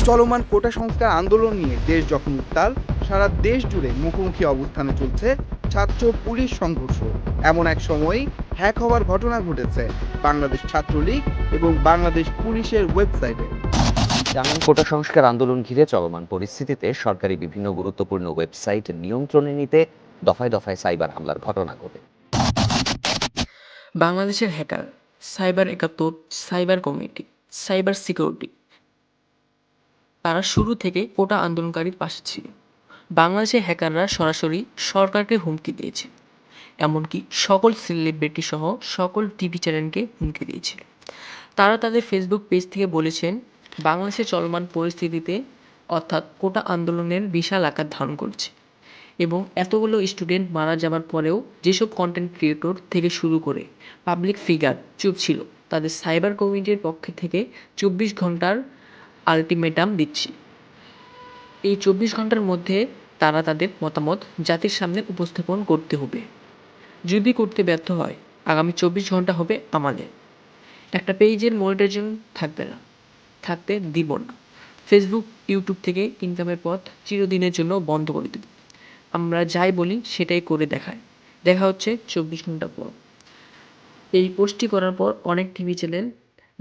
চলমান কোটা সংস্কার আন্দোলন নিয়ে দেশ যখন উত্তাল, সারা দেশ জুড়ে মুখোমুখি অবস্থানে চলছে ছাত্র পুলিশ সংঘর্ষ। এমন এক সময় হ্যাক হওয়ার ঘটনা ঘটেছে বাংলাদেশ ছাত্রলীগ এবং বাংলাদেশ পুলিশের ওয়েবসাইটে। জানান, কোটা সংস্কার আন্দোলন ঘিরে চলমান পরিস্থিতিতে সরকারি বিভিন্ন গুরুত্বপূর্ণ ওয়েবসাইট নিয়ন্ত্রণে নিতে দফায় দফায় সাইবার হামলার ঘটনা ঘটে। বাংলাদেশের হ্যাকার, সাইবার একাত্তর, সাইবার কমিউনিটি, সাইবার সিকিউরিটি তারা শুরু থেকে কোটা আন্দোলনকারীর পাশে ছিল। বাংলাদেশের হ্যাকাররা সরাসরি সরকারকে হুমকি দিয়েছে, এমনকি সকল সেলিব্রিটি সহ সকল টিভি চ্যানেলকে হুমকি দিয়েছে। তারা তাদের ফেসবুক পেজ থেকে বলেছেন, বাংলাদেশের চলমান পরিস্থিতিতে অর্থাৎ কোটা আন্দোলনের বিশাল আকার ধারণ করছে এবং এতগুলো স্টুডেন্ট মারা যাওয়ার পরেও যেসব কন্টেন্ট ক্রিয়েটর থেকে শুরু করে পাবলিক ফিগার চুপ ছিল, তাদের সাইবার কমিউনিটির পক্ষ থেকে 24 ঘন্টার আলটিমেটাম দিচ্ছি। এই 24 ঘন্টার মধ্যে তারা তাদের মতামত জাতির সামনে উপস্থাপন করতে হবে। যদি করতে ব্যর্থ হয়, আগামী 24 ঘন্টা হবে আমাদের। একটা পেজের মনিটাইজেশন থাকবে না, থাকতে দিব না। ফেসবুক, ইউটিউব থেকে ইনকামের পথ চিরদিনের জন্য বন্ধ করে দেব। আমরা যাই বলি সেটাই করে দেখায়। দেখা হচ্ছে 24 ঘন্টা পর। এই পোস্টটি করার পর অনেক টিভি চ্যানেল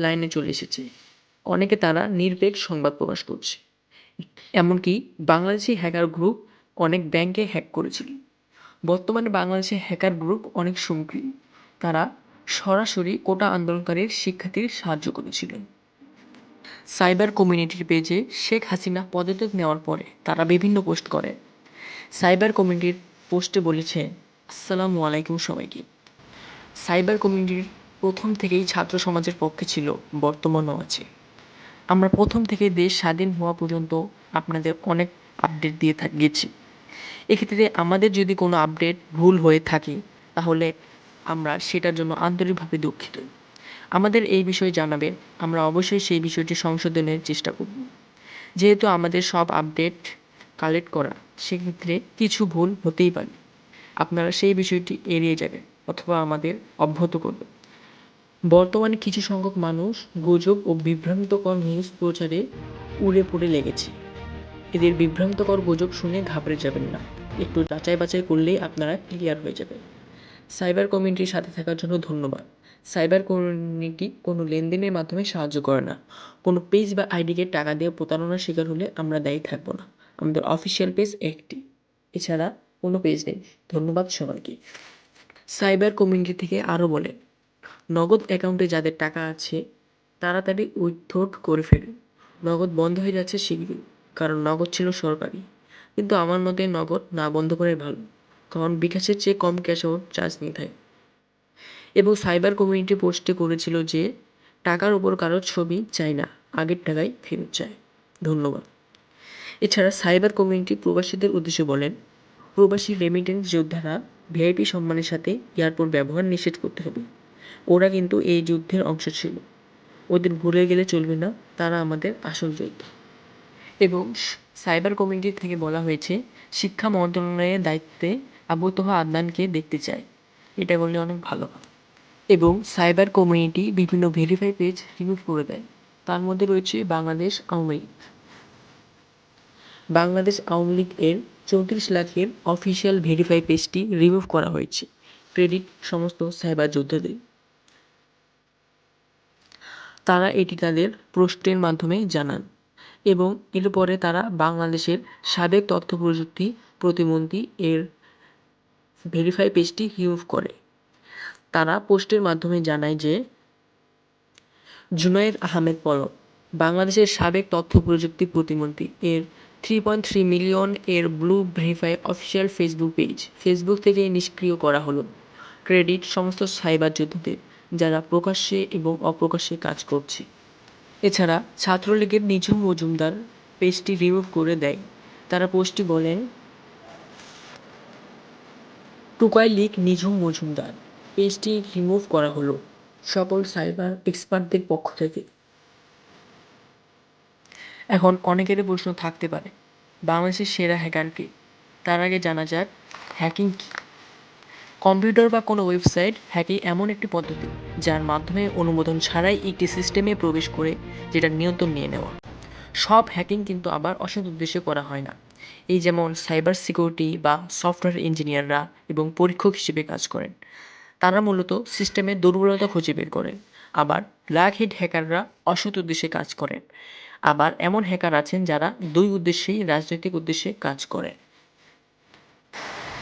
লাইনে চলে এসেছে। অনেকে তারা নিরপেক্ষ সংবাদ প্রকাশ করছে। এমনকি বাংলাদেশি হ্যাকার গ্রুপ অনেক ব্যাংকে হ্যাক করেছিল। বর্তমানে বাংলাদেশের হ্যাকার গ্রুপ অনেক সক্রিয়। তারা সরাসরি কোটা আন্দোলনকারীর শিক্ষার্থীর সাহায্য করেছিলেন। সাইবার কমিউনিটির পেজে শেখ হাসিনা পদত্যাগ নেওয়ার পরে তারা বিভিন্ন পোস্ট করে। সাইবার কমিউনিটির পোস্টে বলেছে, আসসালামু আলাইকুম সবাইকে। সাইবার কমিউনিটির প্রথম থেকেই ছাত্র সমাজের পক্ষে ছিল, বর্তমানও আছে। আমরা প্রথম থেকে দেশ স্বাধীন হওয়া পর্যন্ত আপনাদের অনেক আপডেট দিয়ে গেছি। এক্ষেত্রে আমাদের যদি কোনো আপডেট ভুল হয়ে থাকে, তাহলে আমরা সেটার জন্য আন্তরিকভাবে দুঃখিত। আমাদের এই বিষয়ে জানাবেন, আমরা অবশ্যই সেই বিষয়টি সংশোধনের চেষ্টা করব। যেহেতু আমাদের সব আপডেট কালেক্ট করা, সেক্ষেত্রে কিছু ভুল হতেই পারে। আপনারা সেই বিষয়টি এড়িয়ে যাবেন অথবা আমাদের অবগত করবেন। বর্তমানে কিছু সংখ্যক মানুষ গুজব ও বিভ্রান্তকর নিউজ প্রচারে উড়ে পড়ে লেগেছে। এদের বিভ্রান্তকর গুজব শুনে ঘাবড়ে যাবেন না, একটু যাচাই বাছাই করলেই আপনারা ক্লিয়ার হয়ে যাবেন। সাইবার কমিউনিটির সাথে থাকার জন্য ধন্যবাদ। সাইবার কমিউনিটি কোনো লেনদেনের মাধ্যমে সাহায্য করে না। কোনো পেজ বা আইডিকে টাকা দিয়ে প্রতারণার শিকার হলে আমরা দায়ী থাকবো না। আমাদের অফিসিয়াল পেজ একটি, এছাড়া কোনো পেজ নেই। ধন্যবাদ সবাইকে। সাইবার কমিউনিটি থেকে আরও বলে, নগদ অ্যাকাউন্টে যাদের টাকা আছে তাড়াতাড়ি উইথড্র করে ফেলুন। নগদ বন্ধ হয়ে যাচ্ছে শীঘ্রই, কারণ নগদ ছিল সরকারি। কিন্তু আমার মতে নগদ না বন্ধ করে ভালো, কারণ বিকাশের চেয়ে কম ক্যাশ আউট চার্জ নিয়ে থাকে। এবং সাইবার কমিউনিটি পোস্টে করেছিল যে টাকার উপর কারোর ছবি চাই না, আগের টাকাই ফেরত চায়। ধন্যবাদ। এছাড়া সাইবার কমিউনিটি প্রবাসীদের উদ্দেশ্যে বলেন, প্রবাসী রেমিটেন্স যোদ্ধারা ভিআইপি সম্মানের সাথে এয়ারপোর্ট ব্যবহার নিষেধ করতে হবে। ওরা কিন্তু এই যুদ্ধের অংশ ছিল, ওদের ভুলে গেলে চলবে না, তারা আমাদের আসল যোদ্ধা। এবং সাইবার কমিউনিটি থেকে বলা হয়েছে, শিক্ষা মন্ত্রণালয়ের দায়িত্বে আবু তোহা আদনানকে দেখতে চায়। এটা বললে অনেক ভালো। এবং সাইবার কমিউনিটি বিভিন্ন ভেরিফাই পেজ রিমুভ করে দেয়। তার মধ্যে রয়েছে বাংলাদেশ আওয়ামী লীগ। বাংলাদেশ আওয়ামী লীগ এর 34 লাখের অফিসিয়াল ভেরিফাই পেজটি রিমুভ করা হয়েছে। ক্রেডিট সমস্ত সাইবার যোদ্ধাদের। তারা এটি তাদের পোস্টের মাধ্যমে জানান এবং এরপরে তারা বাংলাদেশের সাবেক তথ্য প্রযুক্তি প্রতিমন্ত্রী এর ভেরিফাই পেজটি রিমুভ করে। তারা পোস্টের মাধ্যমে জানায় যে, জুনায়েদ আহমেদ পলক, বাংলাদেশের সাবেক তথ্য প্রযুক্তি প্রতিমন্ত্রী এর 3.3 মিলিয়ন এর blue verify official Facebook page Facebook থেকে নিষ্ক্রিয় করা হলো। ক্রেডিট সমস্ত সাইবার যোদ্ধাদের, যারা প্রকাশ্যে এবং অপ্রকাশ্যে কাজ করছে। এছাড়া ছাত্রলীগের নিঝুম মজুমদার পেজটি রিমুভ করে দেয়। তারা পোস্টটি বলেন, টুকাই লীগ নিঝুম মজুমদার পেজটি রিমুভ করা হলো সকল সাইবার এক্সপার্টদের পক্ষ থেকে। এখন অনেকেরই প্রশ্ন থাকতে পারে, বাংলাদেশের সেরা হ্যাকার কে? তার আগে জানা যাক হ্যাকিং কী। কম্পিউটার বা কোনো ওয়েবসাইট হ্যাকিং এমন একটি পদ্ধতি যার মাধ্যমে অনুমোদন ছাড়াই একটি সিস্টেমে প্রবেশ করে যেটা নিয়ন্ত্রণ নিয়ে নেওয়া। সব হ্যাকিং কিন্তু আবার অসৎ উদ্দেশ্যে করা হয় না। এই যেমন সাইবার সিকিউরিটি বা সফটওয়্যার ইঞ্জিনিয়াররা এবং পরীক্ষক হিসেবে কাজ করেন। তারা মূলত সিস্টেমের দুর্বলতা খুঁজে বের করেন। আবার ব্ল্যাক হেড হ্যাকাররা অসৎ উদ্দেশ্যে কাজ করেন। আবার এমন হ্যাকার আছেন যারা দুই উদ্দেশ্যেই রাজনৈতিক উদ্দেশ্যে কাজ করে।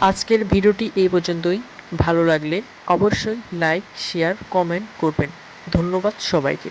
আজকের ভিডিওটি এই পর্যন্তই। ভালো লাগলে অবশ্যই লাইক, শেয়ার, কমেন্ট করবেন। ধন্যবাদ সবাইকে।